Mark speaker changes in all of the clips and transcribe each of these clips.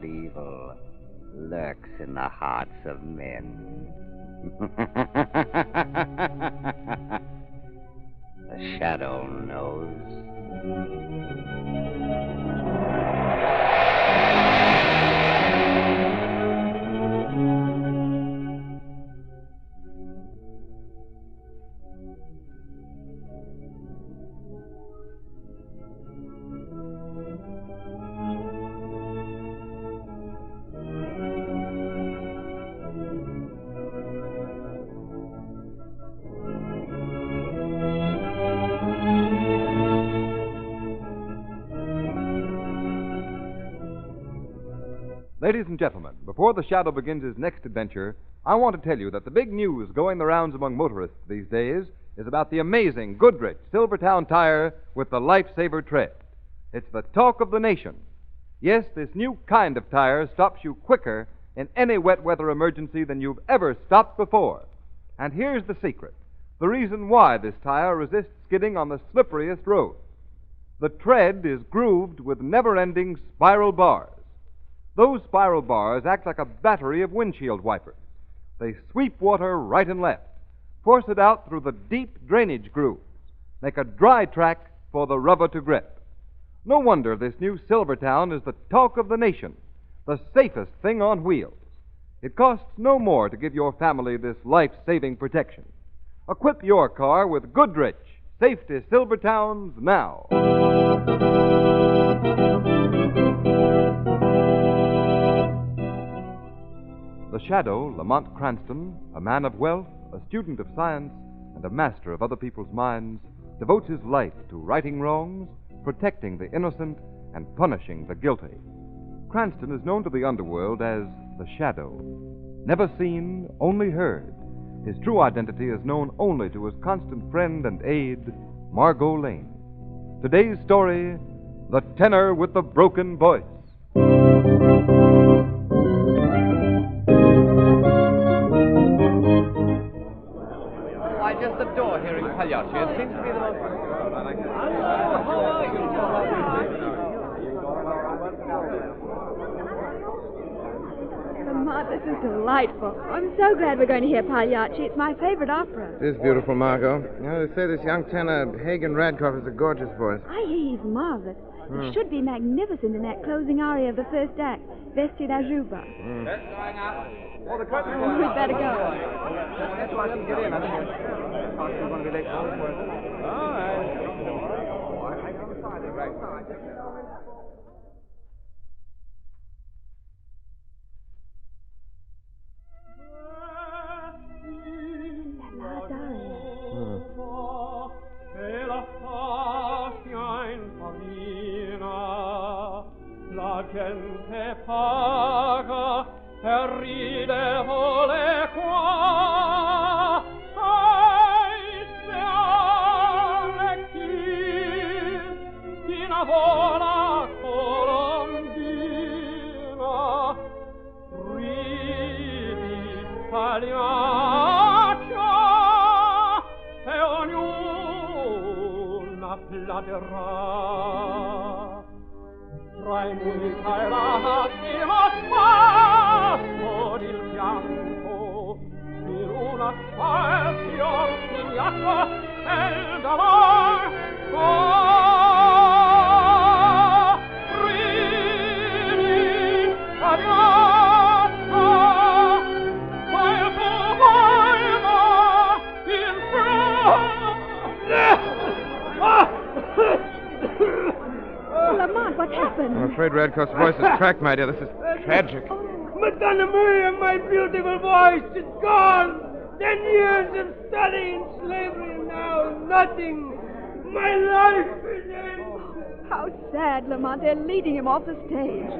Speaker 1: but evil lurks in the hearts of men. The shadow knows.
Speaker 2: Ladies and gentlemen, before the Shadow begins his next adventure, I want to tell you that the big news going the rounds among motorists these days is about the amazing Goodrich Silvertown tire with the Lifesaver tread. It's the talk of the nation. Yes, this new kind of tire stops you quicker in any wet weather emergency than you've ever stopped before. And here's the secret, the reason why this tire resists skidding on the slipperiest roads. The tread is grooved with never-ending spiral bars. Those spiral bars act like a battery of windshield wipers. They sweep water right and left, force it out through the deep drainage grooves, make a dry track for the rubber to grip. No wonder this new Silvertown is the talk of the nation, the safest thing on wheels. It costs no more to give your family this life-saving protection. Equip your car with Goodrich Safety Silvertowns now. The Shadow, Lamont Cranston, a man of wealth, a student of science, and a master of other people's minds, devotes his life to righting wrongs, protecting the innocent, and punishing the guilty. Cranston is known to the underworld as the Shadow. Never seen, only heard. His true identity is known only to his constant friend and aide, Margot Lane. Today's story, The Tenor with the Broken Voice.
Speaker 3: I just adore hearing Pagliacci. It seems to be the most...
Speaker 4: Lamont, this is delightful. I'm so glad we're going to hear Pagliacci. It's my favorite opera.
Speaker 5: It is beautiful, Margot. You know, they say this young tenor, Hagen Radcliffe, has a gorgeous voice.
Speaker 4: I hear he's marvelous. He should be magnificent in that closing aria of the first act, Vesti da Juba.
Speaker 2: Oh, the curtain.
Speaker 4: We'd better go.
Speaker 2: That's why I can get in. I think it's going to be late for it. All right. I can decide it, right?
Speaker 4: That last aria.
Speaker 6: La gente paga e ride vole qua. Ai, se chi na vola colombina, ridi Pagliaccia, e ognuna pladerà. Tra i musica e l'attimo spasso il pianto in una spazio signato e il dolor ridi Pagliaccia ma il tuo volto in
Speaker 4: Lamont, what happened?
Speaker 5: I'm afraid Radcliffe's voice is cracked, my dear. This is tragic.
Speaker 6: Madonna Maria, my beautiful voice is gone. 10 years of study in slavery, and now nothing. My life is ended.
Speaker 4: How sad, Lamont. They're leading him off the stage.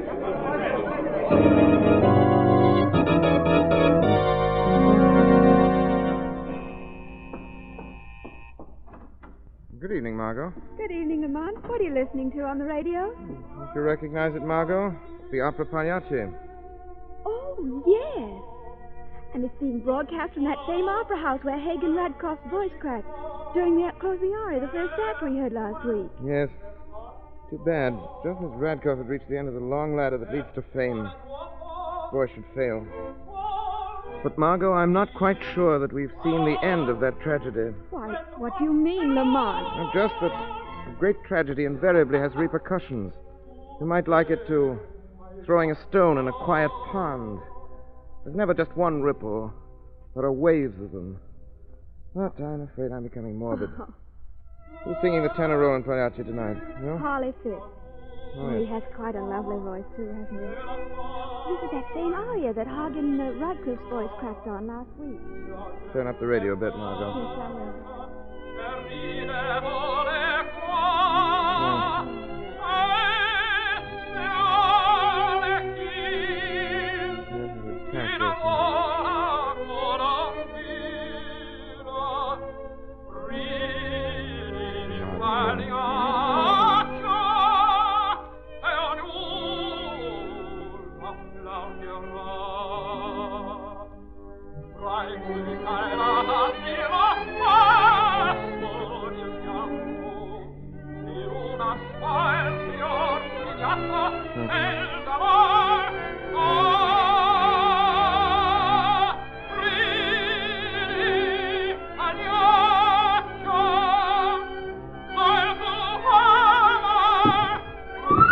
Speaker 5: Good evening, Margot.
Speaker 4: Good evening, Lamont. What are you listening to on the radio?
Speaker 5: Don't you recognize it, Margot? The opera Pagliacci.
Speaker 4: Oh, yes. And it's being broadcast from that same opera house where Hagen Radcliffe's voice cracked during the closing aria, the first act we heard last week.
Speaker 5: Yes. Too bad. Just as Radcliffe had reached the end of the long ladder that leads to fame, his voice should fail. But, Margot, I'm not quite sure that we've seen the end of that tragedy.
Speaker 4: Why, what do you mean, Lamont?
Speaker 5: Just that a great tragedy invariably has repercussions. You might like it to throwing a stone in a quiet pond. There's never just one ripple. There are waves of them. But I'm afraid I'm becoming morbid. Who's singing the tenor role in Pagliacci tonight? You?
Speaker 4: Harley Fisk.
Speaker 5: Oh,
Speaker 4: He
Speaker 5: yes.
Speaker 4: has quite a lovely voice, too, hasn't he? This is that same aria that Hagen Radcliffe's voice cracked on last week.
Speaker 5: Turn up the radio a bit, Margot.
Speaker 4: Yes, I will.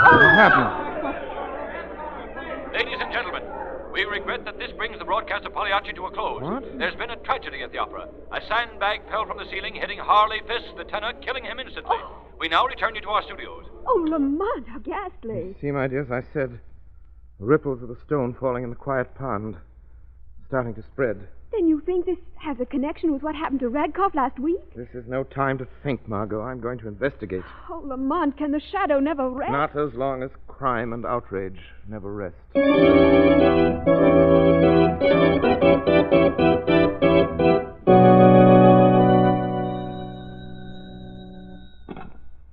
Speaker 5: What happened?
Speaker 7: Ladies and gentlemen, we regret that this brings the broadcast of Pagliacci to a close.
Speaker 5: What?
Speaker 7: There's been a tragedy at the opera. A sandbag fell from the ceiling, hitting Harley Fisk, the tenor, killing him instantly. We now return you to our studios.
Speaker 4: Oh, Lamont, how ghastly.
Speaker 5: See, my dears, I said ripples of the stone falling in the quiet pond, starting to spread.
Speaker 4: Then you think this has a connection with what happened to Radcliffe last week?
Speaker 5: This is no time to think, Margot. I'm going to investigate.
Speaker 4: Oh, Lamont, can the shadow never rest?
Speaker 5: Not as long as crime and outrage never rest.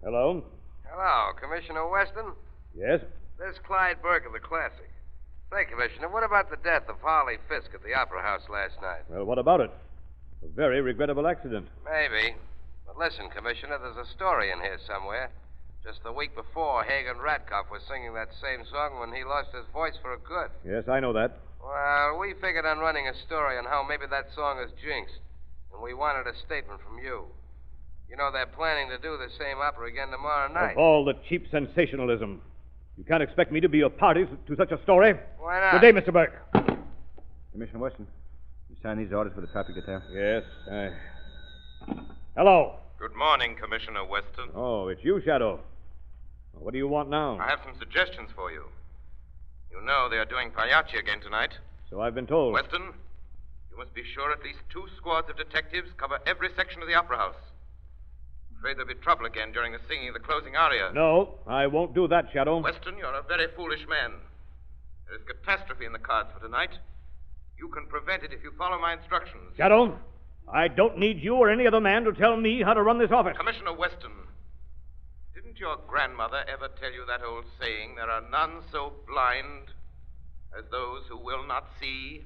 Speaker 2: Hello?
Speaker 8: Hello, Commissioner Weston.
Speaker 2: Yes?
Speaker 8: This is Clyde Burke of the Classic. Say, Commissioner, what about the death of Harley Fisk at the Opera House last night?
Speaker 2: Well, what about it? A very regrettable accident.
Speaker 8: Maybe. But listen, Commissioner, there's a story in here somewhere. Just the week before, Hagen Radcliffe was singing that same song when he lost his voice for good.
Speaker 2: Yes, I know that.
Speaker 8: Well, we figured on running a story on how maybe that song is jinxed. And we wanted a statement from you. You know, they're planning to do the same opera again tomorrow night.
Speaker 2: Of all the cheap sensationalism. You can't expect me to be a party to such a story.
Speaker 8: Why not?
Speaker 2: Good day, Mr. Burke.
Speaker 9: Commissioner Weston, you signed these orders for the traffic detail?
Speaker 2: Yes, Hello.
Speaker 10: Good morning, Commissioner Weston.
Speaker 2: Oh, it's you, Shadow. Well, what do you want now?
Speaker 10: I have some suggestions for you. You know they are doing Pagliacci again tonight.
Speaker 2: So I've been told.
Speaker 10: Weston, you must be sure at least 2 squads of detectives cover every section of the Opera House. Afraid there'll be trouble again during the singing of the closing aria.
Speaker 2: No, I won't do that, Shadow.
Speaker 10: Weston, you're a very foolish man. There is catastrophe in the cards for tonight. You can prevent it if you follow my instructions.
Speaker 2: Shadow, I don't need you or any other man to tell me how to run this office.
Speaker 10: Commissioner Weston, didn't your grandmother ever tell you that old saying, there are none so blind as those who will not see?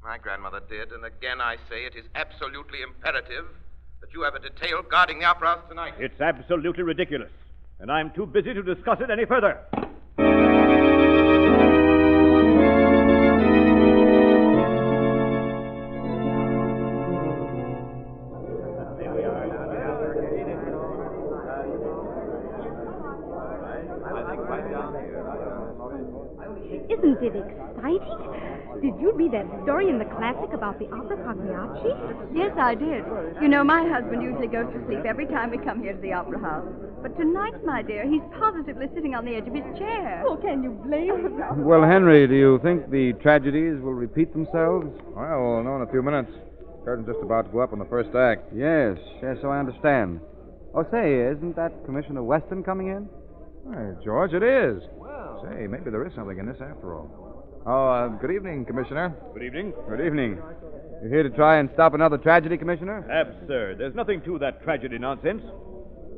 Speaker 10: My grandmother did, and again I say it is absolutely imperative that you have a detail guarding the Opera House tonight.
Speaker 2: It's absolutely ridiculous, and I'm too busy to discuss it any further.
Speaker 4: Isn't it exciting? Did you read that story in the Classic about the opera Pagliacci?
Speaker 11: Yes, I did. You know, my husband usually goes to sleep every time we come here to the Opera House. But tonight, my dear, he's positively sitting on the edge of his chair.
Speaker 4: Oh, can you blame him?
Speaker 9: Well, Henry, do you think the tragedies will repeat themselves?
Speaker 5: Well, we'll know in a few minutes. Curtain's just about to go up on the first act.
Speaker 9: Yes, so I understand. Oh, say, isn't that Commissioner Weston coming in?
Speaker 5: Hey, George, it is. Say, maybe there is something in this after all. Oh, good evening, Commissioner.
Speaker 2: Good evening.
Speaker 9: Good evening. You here to try and stop another tragedy, Commissioner?
Speaker 2: Absurd. There's nothing to that tragedy nonsense.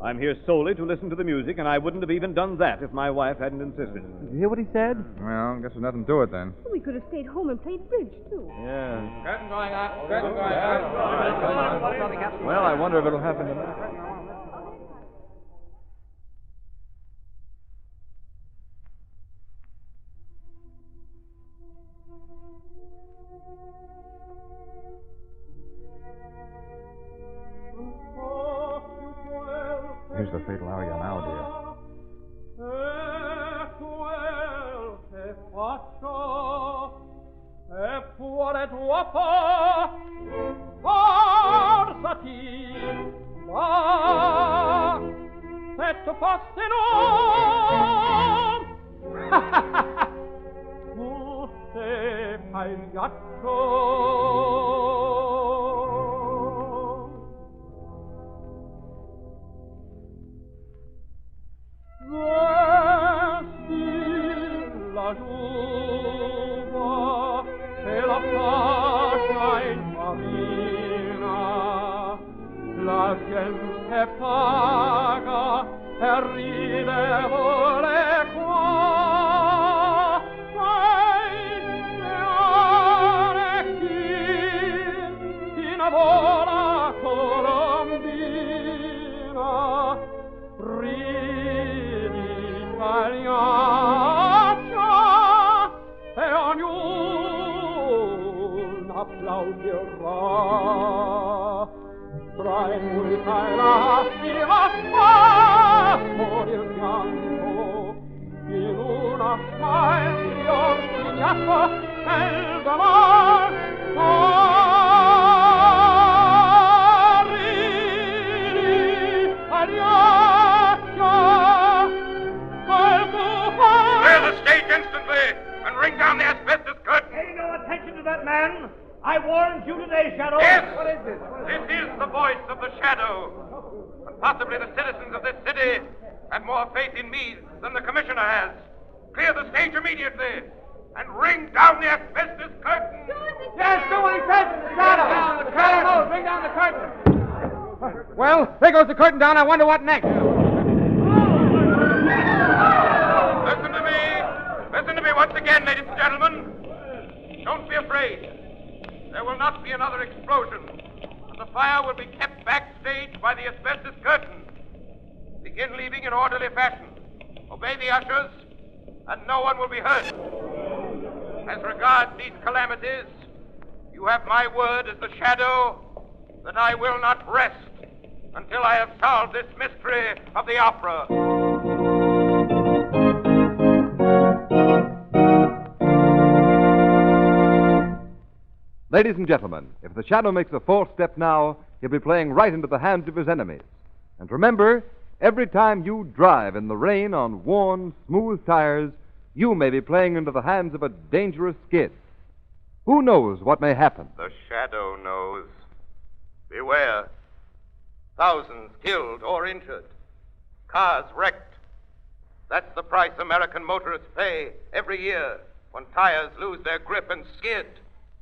Speaker 2: I'm here solely to listen to the music, and I wouldn't have even done that if my wife hadn't insisted.
Speaker 9: Did you hear what he said?
Speaker 5: Well, I guess there's nothing to it then.
Speaker 4: We could have stayed home and played bridge, too.
Speaker 9: Yeah.
Speaker 5: Curtain going up. Curtain going up.
Speaker 9: Well, I wonder if it'll happen tonight. the fatal aria now, dear.
Speaker 6: E faccio, e cuore tuo forzati, ma se tu fossi non, tu sei pagliaccio. La giuva e la fascia in farina, la gente paga e ride vuole qua. Sai, chi innamora colombina, ridi italiana, e ognuno applaudirà. Tra il multa e la stima con il fianco, in una smile sognato nel damar. Ridi italiana,
Speaker 10: clear the stage instantly and ring down the asbestos curtain.
Speaker 6: Pay no attention to that man. I warned you today, Shadow.
Speaker 10: Yes.
Speaker 6: What is this?
Speaker 10: This is the voice of the shadow. And possibly the citizens of this city have more faith in me than the commissioner has. Clear the stage immediately and ring down the asbestos curtain.
Speaker 6: Yes, do what he says. Shadow. Down the curtain. Bring down the curtain.
Speaker 5: Well, there goes the curtain down. I wonder what next.
Speaker 10: Listen to me. Listen to me once again, ladies and gentlemen. Don't be afraid. There will not be another explosion, and the fire will be kept backstage by the asbestos curtain. Begin leaving in orderly fashion. Obey the ushers, and no one will be hurt. As regards these calamities, you have my word as the shadow that I will not rest until I have solved this mystery of the opera.
Speaker 2: Ladies and gentlemen, if the Shadow makes a false step now, he'll be playing right into the hands of his enemies. And remember, every time you drive in the rain on worn, smooth tires, you may be playing into the hands of a dangerous skid. Who knows what may happen?
Speaker 10: The shadow knows. Beware. Thousands killed or injured. Cars wrecked. That's the price American motorists pay every year when tires lose their grip and skid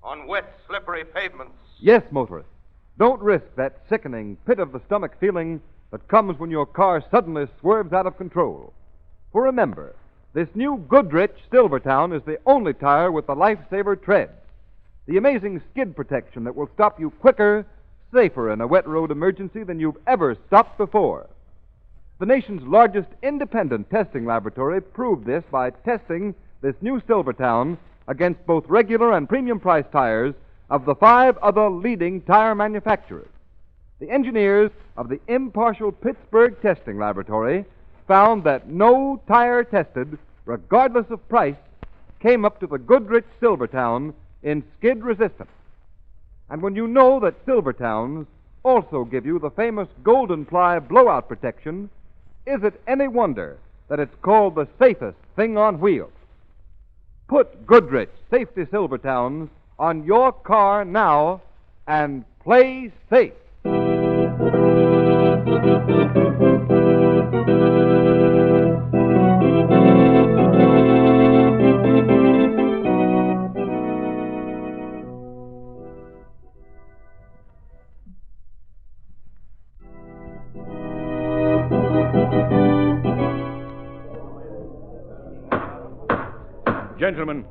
Speaker 10: on wet, slippery pavements.
Speaker 2: Yes, motorists. Don't risk that sickening pit-of-the-stomach feeling that comes when your car suddenly swerves out of control. For remember, this new Goodrich Silvertown is the only tire with the Lifesaver tread, the amazing skid protection that will stop you quicker, safer in a wet road emergency than you've ever stopped before. The nation's largest independent testing laboratory proved this by testing this new Silvertown against both regular and premium price tires of the 5 other leading tire manufacturers. The engineers of the impartial Pittsburgh Testing Laboratory found that no tire tested, regardless of price, came up to the Goodrich Silvertown in skid resistance. And when you know that Silvertowns also give you the famous Golden Ply blowout protection, is it any wonder that it's called the safest thing on wheels? Put Goodrich Safety Silvertowns on your car now and play safe.
Speaker 12: Gentlemen,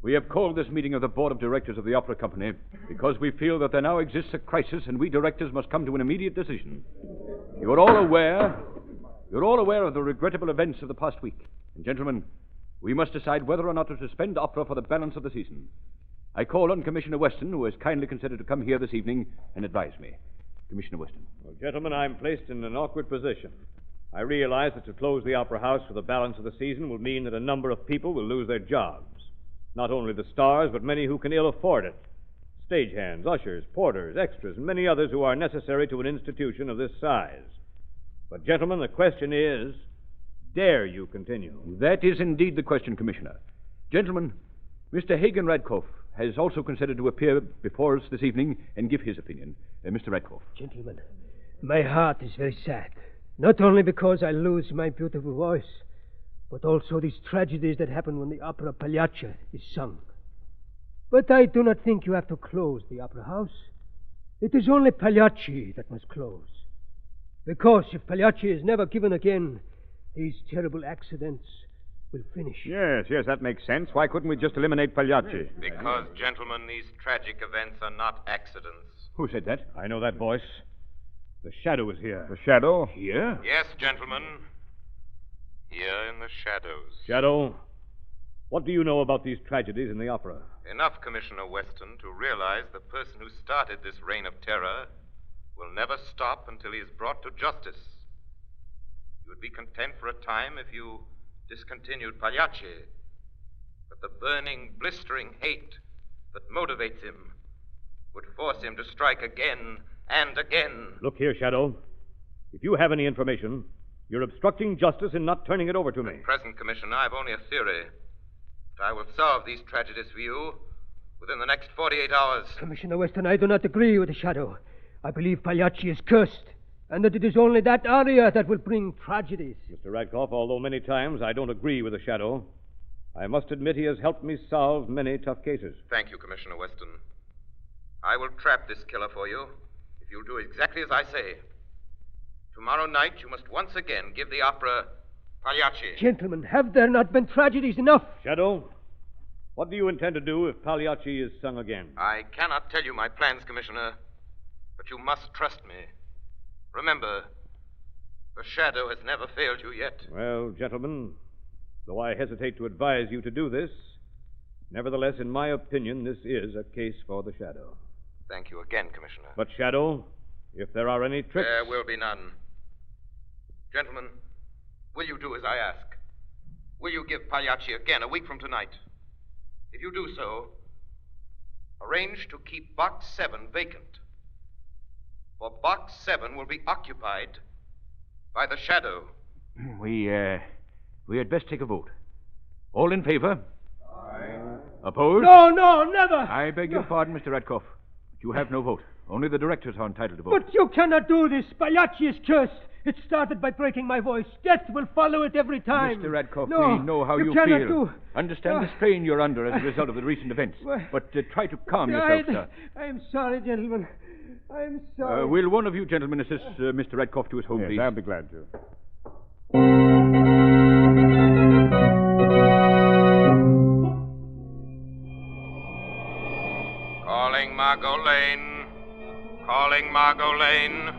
Speaker 12: we have called this meeting of the Board of Directors of the Opera Company because we feel that there now exists a crisis and we directors must come to an immediate decision. You're all aware of the regrettable events of the past week. And gentlemen, we must decide whether or not to suspend opera for the balance of the season. I call on Commissioner Weston, who has kindly consented to come here this evening and advise me. Commissioner Weston.
Speaker 13: Well, gentlemen, I'm placed in an awkward position. I realize that to close the Opera House for the balance of the season will mean that a number of people will lose their jobs. Not only the stars, but many who can ill afford it. Stagehands, ushers, porters, extras, and many others who are necessary to an institution of this size. But, gentlemen, the question is, dare you continue?
Speaker 12: That is indeed the question, Commissioner. Gentlemen, Mr. Hagen Radcliffe has also considered to appear before us this evening and give his opinion. Mr. Radcliffe.
Speaker 6: Gentlemen, my heart is very sad. Not only because I lose my beautiful voice, but also these tragedies that happen when the opera Pagliacci is sung. But I do not think you have to close the opera house. It is only Pagliacci that must close. Because if Pagliacci is never given again, these terrible accidents will finish.
Speaker 2: Yes, that makes sense. Why couldn't we just eliminate Pagliacci?
Speaker 10: Because, gentlemen, these tragic events are not accidents.
Speaker 12: Who said that?
Speaker 13: I know that voice. The shadow is here.
Speaker 2: The shadow?
Speaker 12: Here?
Speaker 10: Yes, gentlemen. Here in the shadows.
Speaker 13: Shadow, what do you know about these tragedies in the opera?
Speaker 10: Enough, Commissioner Weston, to realize the person who started this reign of terror will never stop until he is brought to justice. You would be content for a time if you discontinued Pagliacci, but the burning, blistering hate that motivates him would force him to strike again and again.
Speaker 13: Look here, Shadow. If you have any information, you're obstructing justice in not turning it over to me.
Speaker 10: At present, Commissioner, I've only a theory. But I will solve these tragedies for you within the next 48 hours.
Speaker 6: Commissioner Weston, I do not agree with the shadow. I believe Pagliacci is cursed, and that it is only that aria that will bring tragedies.
Speaker 13: Mr. Radcliffe, although many times I don't agree with the shadow, I must admit he has helped me solve many tough cases.
Speaker 10: Thank you, Commissioner Weston. I will trap this killer for you if you'll do exactly as I say. Tomorrow night you must once again give the opera Pagliacci.
Speaker 6: Gentlemen, have there not been tragedies enough?
Speaker 13: Shadow, what do you intend to do if Pagliacci is sung again?
Speaker 10: I cannot tell you my plans, Commissioner, but you must trust me. Remember, the shadow has never failed you yet.
Speaker 13: Well, gentlemen, though I hesitate to advise you to do this, nevertheless, in my opinion, this is a case for the shadow.
Speaker 10: Thank you again, Commissioner.
Speaker 13: But, Shadow, if there are any tricks...
Speaker 10: There will be none. Gentlemen, will you do as I ask? Will you give Pagliacci again a week from tonight? If you do so, arrange to keep Box 7 vacant. For Box 7 will be occupied by the shadow.
Speaker 12: We had best take a vote. All in favor?
Speaker 6: Aye.
Speaker 12: Opposed?
Speaker 6: No, never.
Speaker 12: I beg your pardon, Mr. Radcliffe. You have no vote. Only the directors are entitled to vote.
Speaker 6: But you cannot do this. Pagliacci is cursed. It started by breaking my voice. Death will follow it every time.
Speaker 12: Mr. Radcliffe,
Speaker 6: no,
Speaker 12: we know how you
Speaker 6: cannot
Speaker 12: feel.
Speaker 6: Do.
Speaker 12: Understand the strain you're under as a result of the recent events. But try to calm yourself, sir.
Speaker 6: I'm sorry, gentlemen. I'm sorry.
Speaker 12: Will one of you gentlemen assist Mr. Radcliffe to his home, please?
Speaker 2: I'll be glad to.
Speaker 10: Calling Margot Lane. Calling Margot Lane.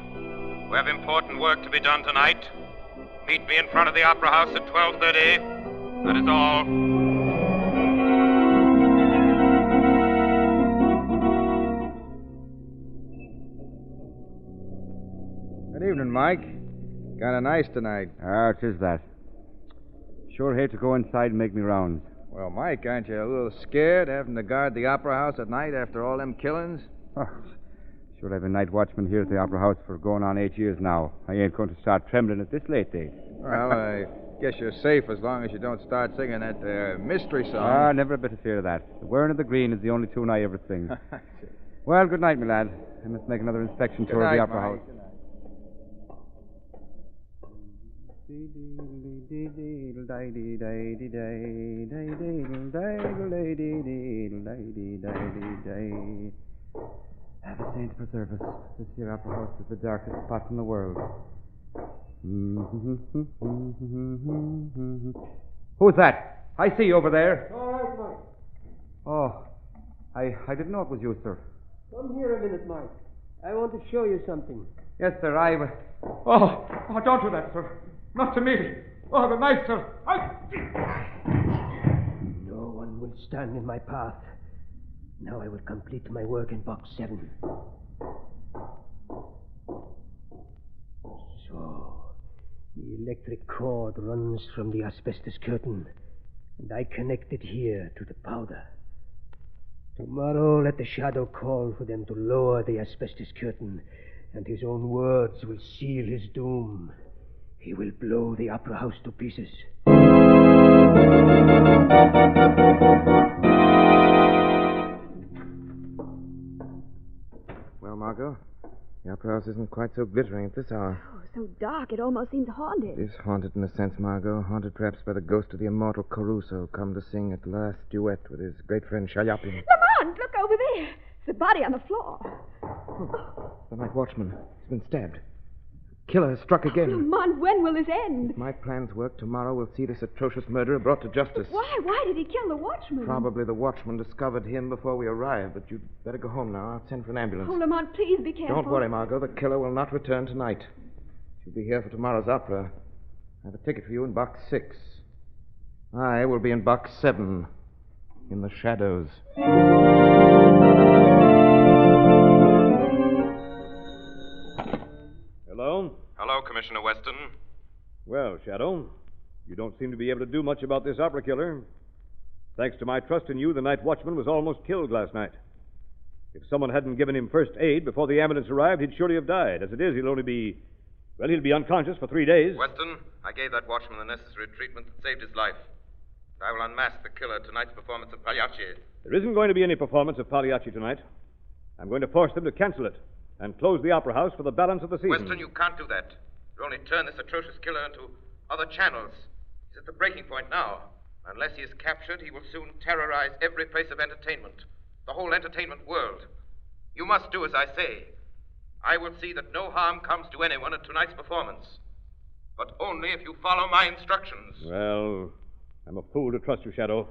Speaker 10: We have important work to be done tonight. Meet me in front of the Opera House at 12:30. That is all.
Speaker 5: Good evening, Mike. Kinda nice tonight.
Speaker 9: Ah, it is that. Sure hate to go inside and make me rounds.
Speaker 5: Well, Mike, aren't you a little scared having to guard the Opera House at night after all them killings?
Speaker 9: Oh, sure, I've been night watchman here at the Opera House for going on 8 years now. I ain't going to start trembling at this late date.
Speaker 5: Well, I guess you're safe as long as you don't start singing that mystery song.
Speaker 9: Ah, never a bit of fear of that. The Wearing of the Green is the only tune I ever sing. Well, good night, my lad. I must make another inspection tour of the Opera House. The saints preserve us. This here Opera House is the darkest spot in the world. Who's that? I see you over there.
Speaker 6: All right, Mike.
Speaker 9: Oh, I didn't know it was you, sir.
Speaker 6: Come here a minute, Mike. I want to show you something.
Speaker 9: Yes, sir, Oh, don't do that, sir. Not to me. Oh, the knife, sir.
Speaker 6: No one will stand in my path. Now I will complete my work in Box 7. electric cord runs from the asbestos curtain, and I connect it here to the powder. Tomorrow, let the shadow call for them to lower the asbestos curtain, and his own words will seal his doom. He will blow the opera house to pieces.
Speaker 5: Well, Margot, the opera house isn't quite so glittering at this hour.
Speaker 4: Oh, so dark it almost seems haunted.
Speaker 5: It is haunted in a sense, Margot. Haunted perhaps by the ghost of the immortal Caruso, come to sing at last duet with his great friend Shayapin.
Speaker 11: Lamont, look over there. There's a body on the floor.
Speaker 5: The night watchman. He's been stabbed. Killer has struck again.
Speaker 11: Lamont, when will this end?
Speaker 5: If my plans work, tomorrow we'll see this atrocious murderer brought to justice.
Speaker 11: Why? Why did he kill the watchman?
Speaker 5: Probably the watchman discovered him before we arrived, but you'd better go home now. I'll send for an ambulance.
Speaker 11: Oh, Lamont, please be careful.
Speaker 5: Don't worry, Margot. The killer will not return tonight. She'll be here for tomorrow's opera. I have a ticket for you in box 6. I will be in box 7, in the shadows.
Speaker 13: Hello?
Speaker 10: Hello, Commissioner Weston.
Speaker 13: Well, Shadow, you don't seem to be able to do much about this opera killer. Thanks to my trust in you, the night watchman was almost killed last night. If someone hadn't given him first aid before the ambulance arrived, he'd surely have died. As it is, he'll be unconscious for 3 days.
Speaker 10: Weston, I gave that watchman the necessary treatment that saved his life. I will unmask the killer at tonight's performance of Pagliacci.
Speaker 13: There isn't going to be any performance of Pagliacci tonight. I'm going to force them to cancel it and close the opera house for the balance of the season.
Speaker 10: Weston, you can't do that. You'll only turn this atrocious killer into other channels. He's at the breaking point now. Unless he is captured, he will soon terrorize every place of entertainment, the whole entertainment world. You must do as I say. I will see that no harm comes to anyone at tonight's performance. But only if you follow my instructions.
Speaker 13: Well, I'm a fool to trust you, Shadow.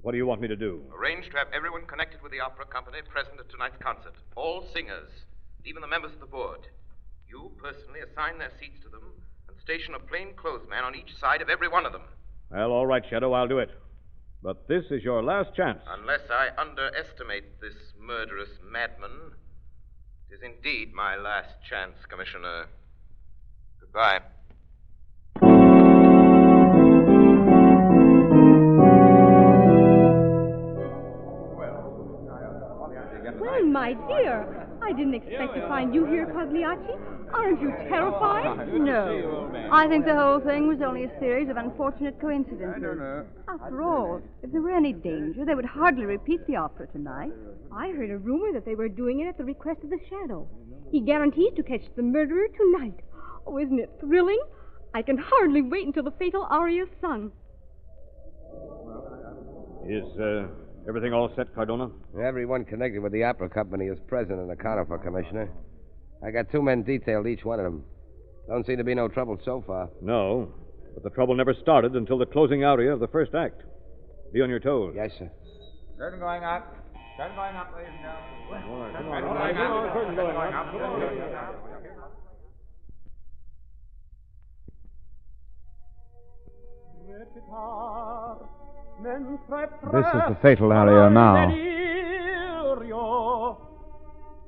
Speaker 13: What do you want me to do?
Speaker 10: Arrange to have everyone connected with the opera company present at tonight's concert. All singers, even the members of the board. You personally assign their seats to them and station a plainclothes man on each side of every one of them.
Speaker 13: Well, all right, Shadow, I'll do it. But this is your last chance.
Speaker 10: Unless I underestimate this murderous madman, it is indeed my last chance, Commissioner. Goodbye.
Speaker 11: Well, my dear, I didn't expect to find you here, Pagliacci. Aren't you terrified?
Speaker 14: No. I think the whole thing was only a series of unfortunate coincidences. After all, if there were any danger, they would hardly repeat the opera tonight.
Speaker 15: I heard a rumor that they were doing it at the request of the Shadow. He guarantees to catch the murderer tonight. Oh, isn't it thrilling? I can hardly wait until the fatal aria is sung.
Speaker 13: Is everything all set, Cardona?
Speaker 8: Everyone connected with the opera company is present and accounted for, Commissioner. I got 2 men detailed, each one of them. Don't seem to be no trouble so far.
Speaker 13: No, but the trouble never started until the closing aria of the first act. Be on your toes.
Speaker 8: Yes, sir.
Speaker 16: Curtain going up. Curtain going up, ladies and gentlemen.
Speaker 13: All right, come
Speaker 16: Curtain
Speaker 13: on.
Speaker 16: going up.
Speaker 13: Curtain going up.
Speaker 16: Curtain going up.
Speaker 9: This is the fatal aria now.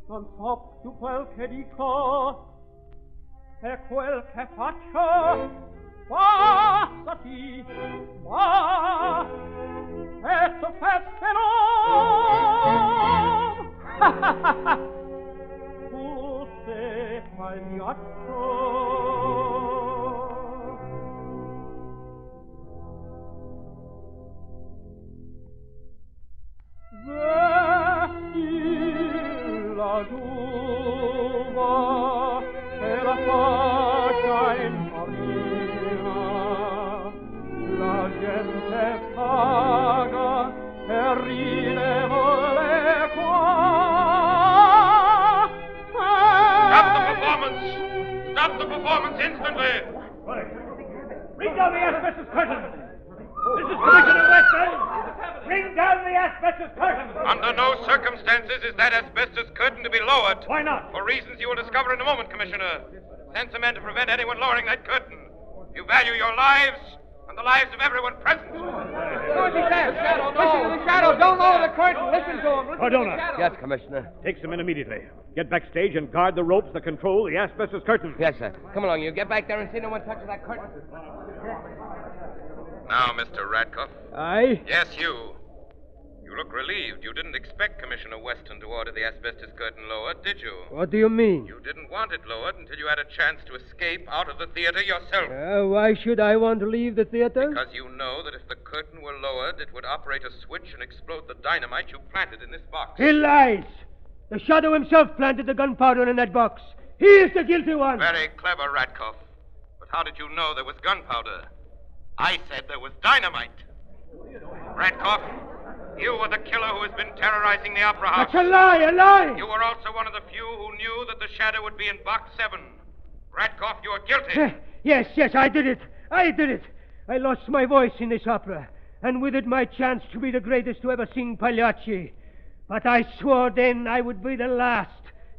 Speaker 17: Non so più quel che dico e quel che faccio. Passati, va, e tu fesserò. Tu sei Pagliaccio. La giuva e la fascia in farina, la gente paga e ride vuole qua.
Speaker 10: Stop the performance! Stop the performance instantly!
Speaker 17: Bring down the asbestos curtain! This is Commissioner Weston! Bring down the asbestos curtain!
Speaker 10: Under no circumstances is that asbestos curtain to be lowered.
Speaker 17: Why not?
Speaker 10: For reasons you will discover in a moment, Commissioner. Send some men to prevent anyone lowering that curtain. You value your lives, and the lives of everyone present.
Speaker 3: Who's there? Shadow, no. Listen to the Shadow. Don't lower the curtain. Listen to him.
Speaker 13: Cardona.
Speaker 3: Yes, Commissioner.
Speaker 13: Take some men immediately. Get backstage and guard the ropes that control the asbestos curtain.
Speaker 3: Yes, sir. Come along, you. Get back there and see no one touches that curtain.
Speaker 10: Now, Mr. Radcliffe.
Speaker 6: Aye?
Speaker 10: Yes, you. You look relieved. You didn't expect Commissioner Weston to order the asbestos curtain lowered, did you?
Speaker 6: What do you mean?
Speaker 10: You didn't want it lowered until you had a chance to escape out of the theater yourself.
Speaker 6: Why should I want to leave the theater?
Speaker 10: Because you know that if the curtain were lowered, it would operate a switch and explode the dynamite you planted in this box.
Speaker 6: He lies! The Shadow himself planted the gunpowder in that box. He is the guilty one.
Speaker 10: Very clever, Radcliffe. But how did you know there was gunpowder? I said there was dynamite. Radcliffe, you were the killer who has been terrorizing the Opera House.
Speaker 6: That's a lie, a lie!
Speaker 10: You were also one of the few who knew that the Shadow would be in Box 7. Radcliffe, you are guilty.
Speaker 6: Yes, I did it. I did it. I lost my voice in this opera, and with it my chance to be the greatest to ever sing Pagliacci. But I swore then I would be the last,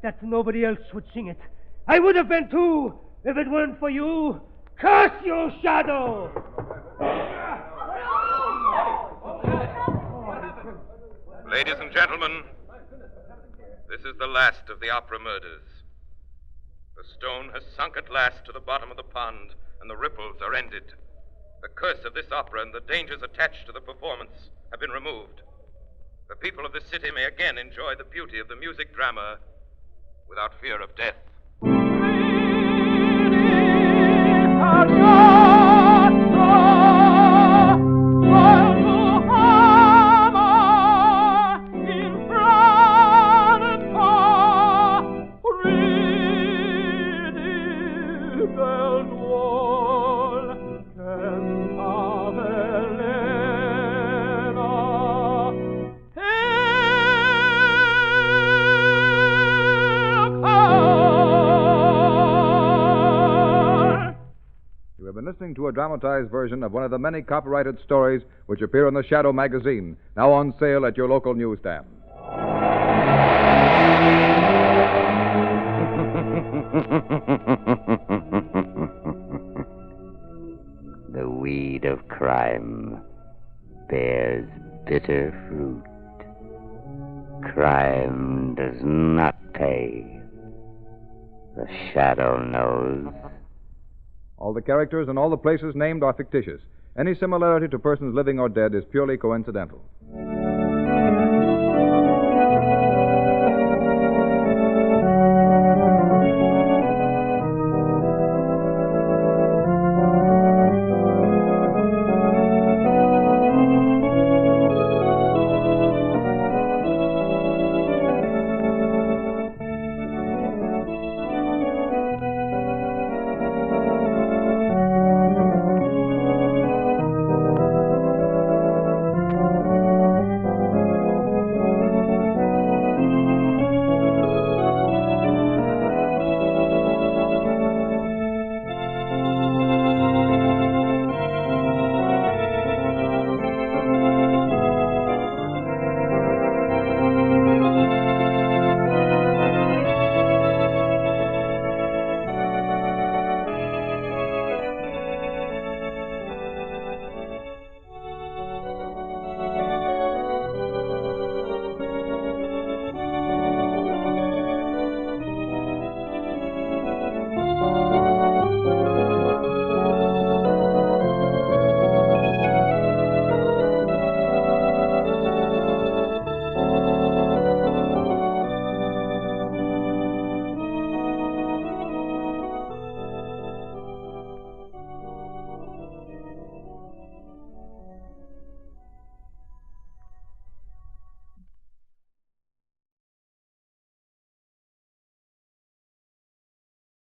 Speaker 6: that nobody else would sing it. I would have been too, if it weren't for you. Curse you, Shadow!
Speaker 10: Ladies and gentlemen, this is the last of the opera murders. The stone has sunk at last to the bottom of the pond, and the ripples are ended. The curse of this opera and the dangers attached to the performance have been removed. The people of this city may again enjoy the beauty of the music drama without fear of death.
Speaker 2: Listening to a dramatized version of one of the many copyrighted stories which appear in the Shadow magazine, now on sale at your local newsstand.
Speaker 1: The weed of crime bears bitter fruit. Crime does not pay. The Shadow knows.
Speaker 2: All the characters and all the places named are fictitious. Any similarity to persons living or dead is purely coincidental.